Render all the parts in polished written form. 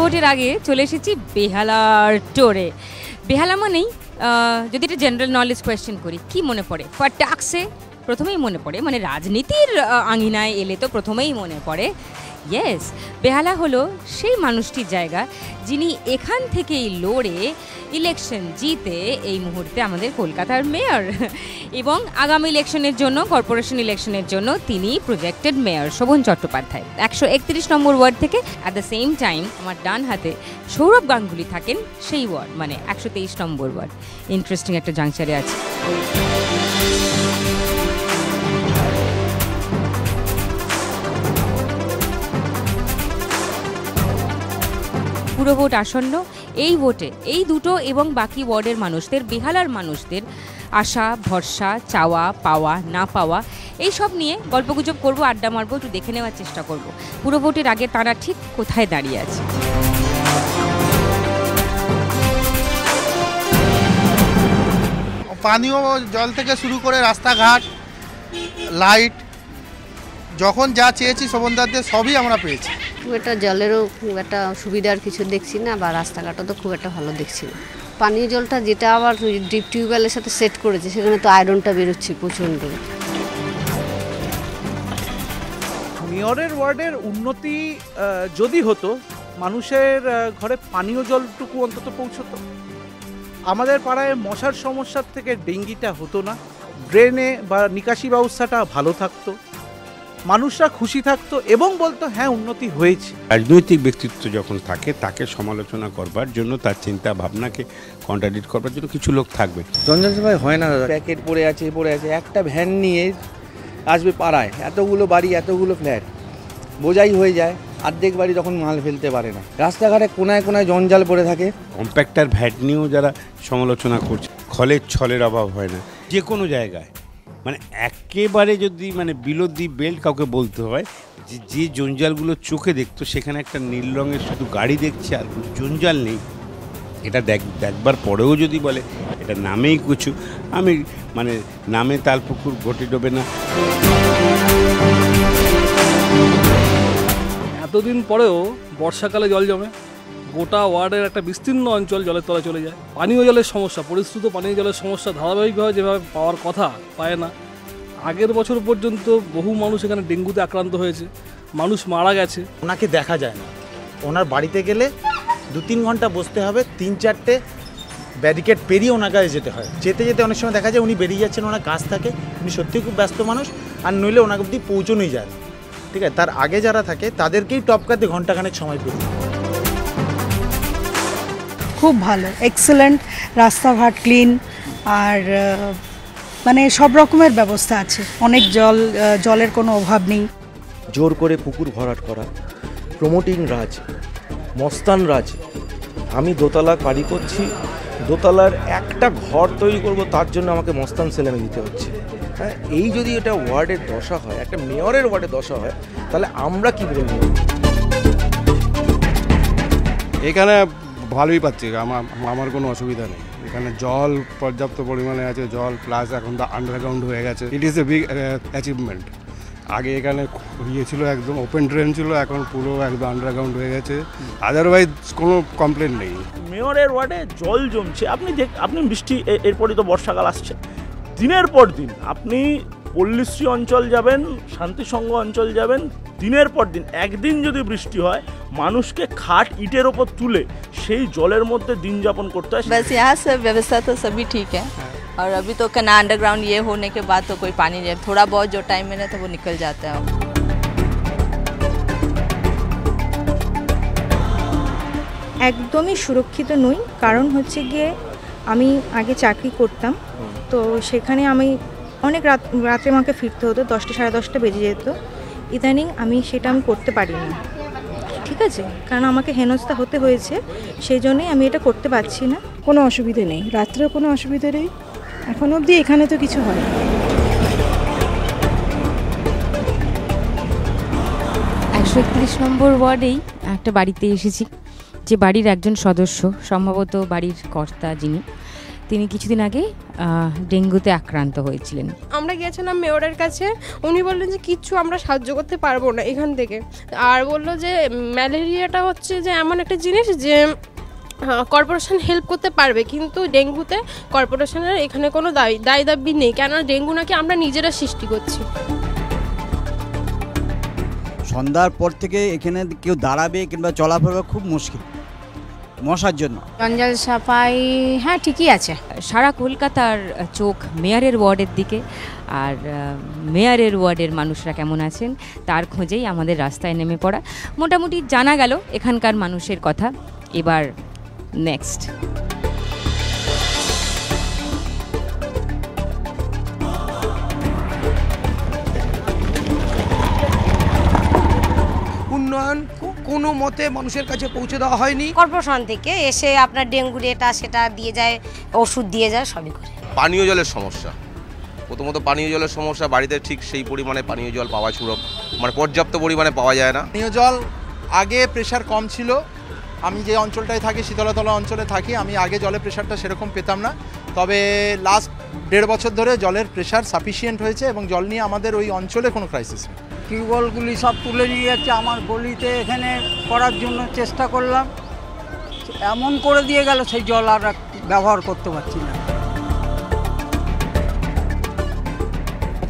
ভোটের আগে চলে এসেছি বেহালার টোরে। বেহালা মানেই যদি এটা জেনারেল নলেজ কোয়েশ্চেন করি, কি মনে পড়ে? ফাটাকসে প্রথমেই মনে পড়ে, মানে রাজনীতির আঙিনায় এলে তো প্রথমেই মনে পড়ে ইয়েস, বেহালা হলো সেই মানুষটির জায়গা যিনি এখান থেকেই লড়ে ইলেকশন জিতে এই মুহূর্তে আমাদের কলকাতার মেয়র, এবং আগামী ইলেকশনের জন্য, কর্পোরেশন ইলেকশনের জন্য তিনি প্রজেক্টেড মেয়র শোভন চট্টোপাধ্যায় 131 নম্বর ওয়ার্ড থেকে। অ্যাট দ্য সেম টাইম আমার ডান হাতে সৌরভ গাঙ্গুলি থাকেন সেই ওয়ার্ড, মানে 123 নম্বর ওয়ার্ড। ইন্টারেস্টিং একটা জাংচারে আছে। পুরো ভোট আসন্ন। এই ভোটে এই দুটো এবং বাকি ওয়ার্ডের মানুষদের, বেহালার মানুষদের আশা ভরসা, চাওয়া পাওয়া না পাওয়া, এই সব নিয়ে গল্পগুজব করবো, আড্ডা মারবো, একটু দেখে নেওয়ার চেষ্টা করব পুরো ভোটের আগে তারা ঠিক কোথায় দাঁড়িয়ে আছে। পানীয় জল থেকে শুরু করে রাস্তাঘাট, লাইট, যখন যা চেয়েছি শোভনদাদের সবই আমরা পেয়েছি। খুব একটা জলেরও খুব একটা সুবিধার কিছু দেখছি না, বা রাস্তাঘাটও তো খুব একটা ভালো দেখছি না। পানীয় জলটা যেটা আবার ডিপ টিউবওয়েলের সাথে সেট করেছে, সেখানে তো আয়রনটা বেরোচ্ছে প্রচণ্ড। মেয়রের ওয়ার্ডের উন্নতি যদি হতো, মানুষের ঘরে পানীয় জলটুকু অন্তত পৌঁছতো, আমাদের পাড়ায় মশার সমস্যার থেকে ডেঙ্গিটা হতো না, ড্রেনে বা নিকাশি ব্যবস্থাটা ভালো থাকতো, মানুষরা খুশি থাকতো এবং বলতো হ্যাঁ উন্নতি হয়েছে। রাজনৈতিক ব্যক্তিত্ব যখন থাকে তাকে সমালোচনা করবার জন্য, তার চিন্তা ভাবনাকে কন্ট্রাডিক্ট করবার জন্য কিছু লোক থাকবে। জঞ্জাল সভাই হয় না দাদা, প্যাকেট পড়ে আছে একটা ভ্যান নিয়ে আসবে পাড়ায়, এতগুলো বাড়ি এতগুলো ফ্ল্যাট, বোঝাই হয়ে যায়, অর্ধেক বাড়ি তখন মাল ফেলতে পারে না, রাস্তাঘাটে কোনায় কোনায় জঞ্জাল পড়ে থাকে। কম্প্যাক্টার ভ্যাট নিয়েও যারা সমালোচনা করছে, খলের ছলের অভাব হয় না যে কোনো জায়গায়, মানে একেবারে যদি মানে বিলো দি বেল্ট কাউকে বলতে হয় যে জঞ্জালগুলো চোখে দেখতো, সেখানে একটা নীল রঙের শুধু গাড়ি দেখছে আর জঞ্জাল নেই, এটা দেখবার পরেও যদি বলে এটা নামেই কিছু, আমি মানে নামে তালপুকুর ঘটে ডোবে না। এতদিন পরেও বর্ষাকালে জল জমে, গোটা ওয়ার্ডের একটা বিস্তীর্ণ অঞ্চল জলের তলায় চলে যায়। পানীয় জলের সমস্যা, পরিশ্রুত পানীয় জলের সমস্যা ধারাবাহিকভাবে যেভাবে পাওয়ার কথা পায় না। আগের বছর পর্যন্ত বহু মানুষ এখানে ডেঙ্গুতে আক্রান্ত হয়েছে, মানুষ মারা গেছে। ওনাকে দেখা যায় না, ওনার বাড়িতে গেলে 2-3 ঘন্টা বসতে হবে, 3-4টে ব্যারিকেড পেরিয়ে ওনার কাছে যেতে হয়। যেতে যেতে অনেক সময় দেখা যায় উনি বেরিয়ে যাচ্ছেন, ওনার কাজ থাকে, উনি সত্যিই খুব ব্যস্ত মানুষ, আর নইলে ওনাকে অবধি পৌঁছনোই যায় না। ঠিক আছে, তার আগে যারা থাকে তাদেরকেই টপকাতে ঘন্টাখানেক সময় পেয়ে। খুব ভালো, এক্সেলেন্ট, রাস্তাঘাট ক্লিন, আর মানে সব রকমের ব্যবস্থা আছে, অনেক জলের কোনো অভাব নেই। জোর করে পুকুর ভরাট করা, প্রমোটিং রাজ, মস্তান রাজ। আমি দোতলা বাড়ি করছি, দোতলার একটা ঘর তৈরি করব, তার জন্য আমাকে মস্তান সেলেমে দিতে হচ্ছে। হ্যাঁ, এই যদি এটা ওয়ার্ডের দশা হয়, একটা মেয়রের ওয়ার্ডের দশা হয়, তাহলে আমরা কি বলবো? এখানে ভালোই পাচ্ছি, আমার কোনো অসুবিধা নেই। এখানে জল পর্যাপ্ত পরিমাণে আছে, জল প্লাস এখন তো আন্ডারগ্রাউন্ড হয়ে গেছে। It is a big achievement. আগে এখানে ইয়ে ছিল, একদম ওপেন ড্রেন ছিল, এখন পুরো একদম আন্ডারগ্রাউন্ড হয়ে গেছে। আদারওয়াইজ কোনো কমপ্লেন নেই। মেয়রের ওয়ার্ডে জল জমছে, আপনি বৃষ্টি, এরপরই তো বর্ষাকাল আসছে, দিনের পর দিন আপনি পল্লীশ্রী অঞ্চল যাবেন, শান্তিসংঘ অঞ্চল যাবেন, দিনের পর দিন একদিন যদি বৃষ্টি হয়, মানুষকে খাট ইটের ওপর তুলে সেই জলের মধ্যে দিন যাপন করতে হয়। बस यहाँ से व्यवस्था तो सभी ठीक है, और अभी तो कना अंडरग्राउंड ये होने के बाद तो कोई पानी नहीं, थोड़ा बहुत जो टाइम मिले तो वो निकल जाता है। একদমই সুরক্ষিত নই, কারণ হচ্ছে গিয়ে আমি আগে চাকরি করতাম, তো সেখানে আমি অনেক রাত্রে আমাকে ফিরতে হতো, 10টা সাড়ে 10টা বেজে যেত। ইদানিং আমি সেটা করতে পারি না, ঠিক আছে, কারণ আমাকে হেনস্থা হতে হয়েছে, সেই জন্যই আমি এটা করতে পারছি না। কোনো অসুবিধে নেই, রাত্রেও কোনো অসুবিধে নেই, এখন অবধি এখানে তো কিছু হয় না। 131 নম্বর ওয়ার্ডেই একটা বাড়িতে এসেছি, যে বাড়ির একজন সদস্য, সম্ভবত বাড়ির কর্তা যিনি, তিনি কিছুদিন আগে ডেঙ্গুতে আক্রান্ত হয়েছিলেন। আমরা গিয়েছিলাম মেয়রের কাছে, উনি বললেন যে কিচ্ছু আমরা সাহায্য করতে পারবো না এখান থেকে, আর বললো যে ম্যালেরিয়াটা হচ্ছে যে এমন একটা জিনিস যে কর্পোরেশন হেল্প করতে পারবে, কিন্তু ডেঙ্গুতে কর্পোরেশনের এখানে কোনো দায় দাবি নেই, কেননা ডেঙ্গু নাকি আমরা নিজেরা সৃষ্টি করছি। সন্ধ্যার পর থেকে এখানে কেউ দাঁড়াবে কিংবা চলাফেরা খুব মুশকিল মশার জন্য। জঞ্জাল সাফাই হ্যাঁ ঠিকই আছে। সারা কলকাতার চোখ মেয়রের ওয়ার্ডের দিকে, আর মেয়রের ওয়ার্ডের মানুষরা কেমন আছেন তার খোঁজেই আমাদের রাস্তায় নেমে পড়া। মোটামুটি জানা গেল এখানকার মানুষের কথা। এবার নেক্সট উন্নয়ন কোনো মতে মানুষের কাছে পৌঁছে দেওয়া হয়নি। কর্পোরেশন থেকে এসে আপনার ডেঙ্গুর এটা সেটা দিয়ে যায়, ওষুধ দিয়ে যায়, সবই করে। পানীয় জলের সমস্যা, প্রথমত পানীয় জলের সমস্যা, বাড়িতে ঠিক সেই পরিমাণে পানীয় জল পাওয়া মানে পর্যাপ্ত পরিমাণে পাওয়া যায় না। পানীয় জল আগে প্রেশার কম ছিল, আমি যে অঞ্চলটায় থাকি শীতলতলা অঞ্চলে থাকি, আমি আগে জলের প্রেশারটা সেরকম পেতাম না, তবে লাস্ট 1.5 বছর ধরে জলের প্রেশার সাফিসিয়েন্ট হয়েছে এবং জল নিয়ে আমাদের ওই অঞ্চলে কোনো ক্রাইসিস নেই। টিউবওয়েলগুলি সব তুলে নিয়ে যাচ্ছে, আমার গলিতে এখানে করার জন্য চেষ্টা করলাম, এমন করে দিয়ে গেল সেই জল আর ব্যবহার করতে পারছি না।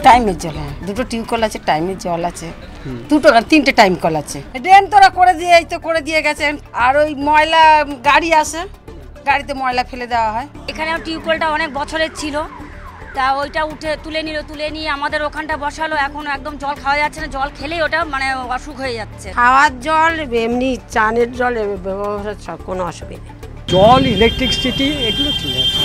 টাইমের জল, হ্যাঁ, দুটো টিউবওয়েল আছে, টাইমের জল আছে, দুটো না 3টে টাইম কল আছে। ড্রেন তোরা করে দিয়ে এই তো করে দিয়ে গেছেন, আর ওই ময়লা গাড়ি আসে, গাড়িতে ময়লা ফেলে দেওয়া হয়। এখানেও টিউবওয়েলটা অনেক বছরের ছিল, তা ওইটা তুলে নিয়ে আমাদের ওখানটা বসালো, এখন একদম জল খাওয়া যাচ্ছে না, জল খেলেই ওটা মানে অসুখ হয়ে যাচ্ছে। খাওয়ার জল এমনি চানের জল ব্যবহার সব কোনো অসুবিধা, জল ইলেকট্রিসিটি এগুলো ঠিক আছে।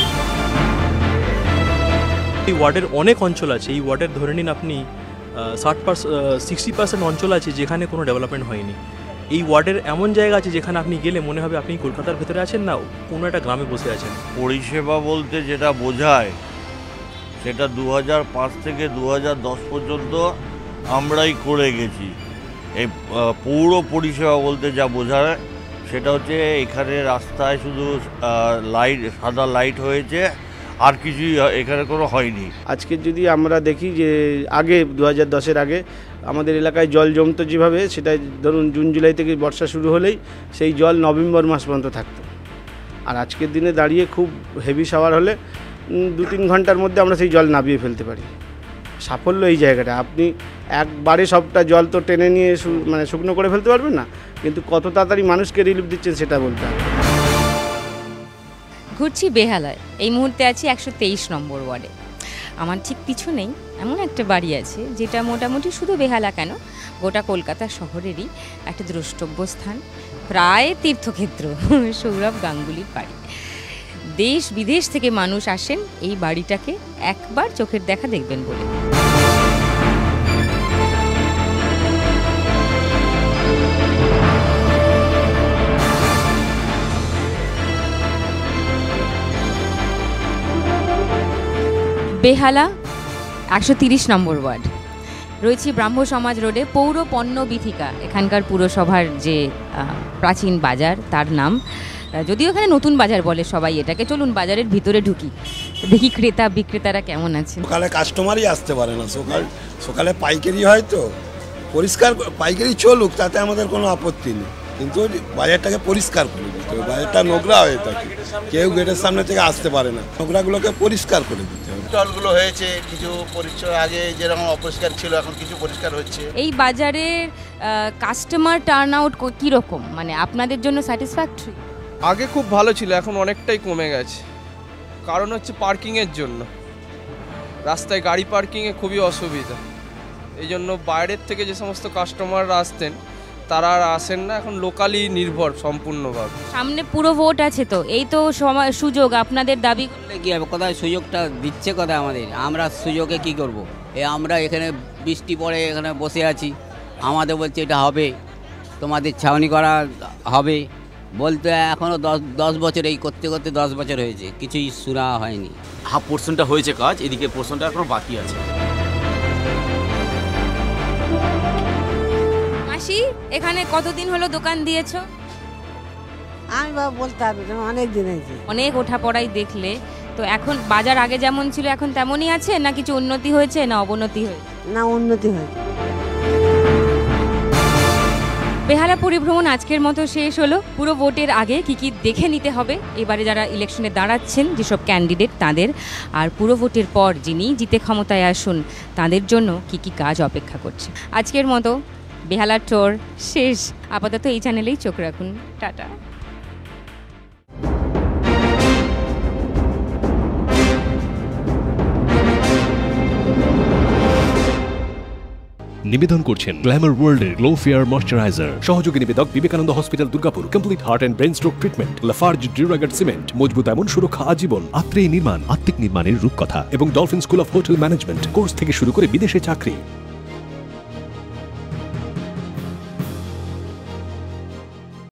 এই ওয়ার্ডের অনেক অঞ্চল আছে, এই ওয়ার্ডের ধরে নিন আপনি 60% অঞ্চল আছে যেখানে কোনো ডেভেলপমেন্ট হয়নি। এই ওয়ার্ডের এমন জায়গা আছে যেখানে আপনি গেলে মনে হবে আপনি কলকাতার ভেতরে আছেন না কোনো একটা গ্রামে বসে আছেন। পরিষেবা বলতে যেটা বোঝায় সেটা 2005 থেকে 2010 পর্যন্ত আমরাই করে গেছি। এই পৌর পরিষেবা বলতে যা বোঝায় সেটা হচ্ছে এখানে রাস্তায় শুধু লাইট, সাদা লাইট হয়েছে, আর কিছুই এখানে কোনো হয়নি। আজকে যদি আমরা দেখি যে আগে 2010-এর আগে আমাদের এলাকায় জল জমতো যেভাবে, সেটা ধরুন জুন জুলাই থেকে বর্ষা শুরু হলেই সেই জল নভেম্বর মাস পর্যন্ত থাকতো, আর আজকের দিনে দাঁড়িয়ে খুব হেভি শাওয়ার হলে 2-3 ঘন্টার মধ্যে আমরা সেই জল নামিয়ে ফেলতে পারি। সাফল্য এই জায়গাটা, আপনি একবারে সবটা জল তো টেনে নিয়ে মানে শুকনো করে ফেলতে পারবেন না, কিন্তু কত তাড়াতাড়ি মানুষকে রিলিফ দিচ্ছেন সেটা বলতে হবে। ঘুরছি বেহালায়, এই মুহূর্তে আছি 123 নম্বর ওয়ার্ডে। আমার ঠিক পিছনেই এমন একটা বাড়ি আছে যেটা মোটামুটি শুধু বেহালা কেন, গোটা কলকাতা শহরেরই একটা দ্রষ্টব্য স্থান, প্রায় তীর্থক্ষেত্র, সৌরভ গাঙ্গুলির বাড়ি। দেশ বিদেশ থেকে মানুষ আসেন এই বাড়িটাকে একবার চোখের দেখা দেখবেন বলে। বেহালা 130 নম্বর ওয়ার্ড, রয়েছে ব্রাহ্ম সমাজ রোডে, পৌর পণ্য বিথিকা, এখানকার পুরসভার যে প্রাচীন বাজার তার নাম, যদিও এখানে নতুন বাজার বলে সবাই এটাকে। চলুন বাজারের ভিতরে ঢুকি, দেখি ক্রেতা বিক্রেতারা কেমন আছেন। সকালে কাস্টমারই আসতে পারে না, সকালে পাইকারি হয় তো, পরিষ্কার পাইকারি চলুক তাতে আমাদের কোনো আপত্তি নেই, কিন্তু বাজারটাকে পরিষ্কার করে দিতে হবে। বাজারটা নোংরা হয়ে থাকে, কেউ গেটের সামনে থেকে আসতে পারে না, নোংরাগুলোকে পরিষ্কার করে দিতে হবে। স্টলগুলো হয়েছে কিছু পরিষ্কার, আগে যেরকম অপরিষ্কার ছিল এখন কিছু পরিষ্কার হচ্ছে। এই বাজারের কাস্টমার টার্ন আউট কীরকম, মানে আপনাদের জন্য স্যাটিসফ্যাক্টরি? আগে খুব ভালো ছিল, এখন অনেকটাই কমে গেছে, কারণ হচ্ছে পার্কিংয়ের জন্য, রাস্তায় গাড়ি পার্কিংয়ে খুবই অসুবিধা, এই জন্য বাইরের থেকে যে সমস্ত কাস্টমাররা আসতেন তারা আর আসেন না, এখন লোকালি নির্ভর সম্পূর্ণভাবে। সামনে পুরো ভোট আছে তো, এই তো সুযোগ, আপনাদের দাবি কি হবে, কোথায় সুযোগটা দিচ্ছে কোথায় আমাদের, আমরা সুযোগে কি করব? আমরা এখানে বৃষ্টি পড়ে এখানে বসে আছি, আমাদের বলছে এটা হবে, তোমাদের ছাউনি করা হবে বলতে এখনও 10 বছর, এই করতে করতে 10 বছর হয়েছে, কিছুই শোনা হয়নি। হাফ পোর্শনটা হয়েছে কাজ, এদিকে পোর্শনটা এখনো বাকি আছে। মাসি, এখানে কতদিন হলো দোকান দিয়েছো? আমি বাবা বলতে পারবো না, অনেক দিন হয়েছে। অনেক ওঠা পড়াই দেখলে, তো এখন বাজার আগে যেমন ছিল এখন তেমনই আছে, না কিছু উন্নতি হয়েছে না অবনতি হয়েছে? না, উন্নতি হয়েছে। বেহালা পরিভ্রমণ আজকের মতো শেষ হলো। পুরো ভোটের আগে কি কি দেখে নিতে হবে এবারে যারা ইলেকশনে দাঁড়াচ্ছেন যেসব ক্যান্ডিডেট তাদের, আর পুরো ভোটের পর যিনি জিতে ক্ষমতায় আসুন তাদের জন্য কি কি কাজ অপেক্ষা করছে। আজকের মতো বেহালার ট্যুর শেষ। আপাতত এই চ্যানেলেই চোখ রাখুন। টাটা। নিবেদন করছেন গ্ল্যামার ওয়ার্ল্ডের গ্লো ফেয়ার ময়শ্চারাইজার। সহযোগী নিবেদক Vivekananda hospital Durgapur, complete heart and brain stroke treatment, Lafarge duraguard cement, মজবুত এমন সুরক্ষা আজীবন, আত্রেয় নির্মাণ, আত্মিক নির্মাণের রূপকথা এবং dolphin school of hotel management course থেকে শুরু করে বিদেশে চাকরি।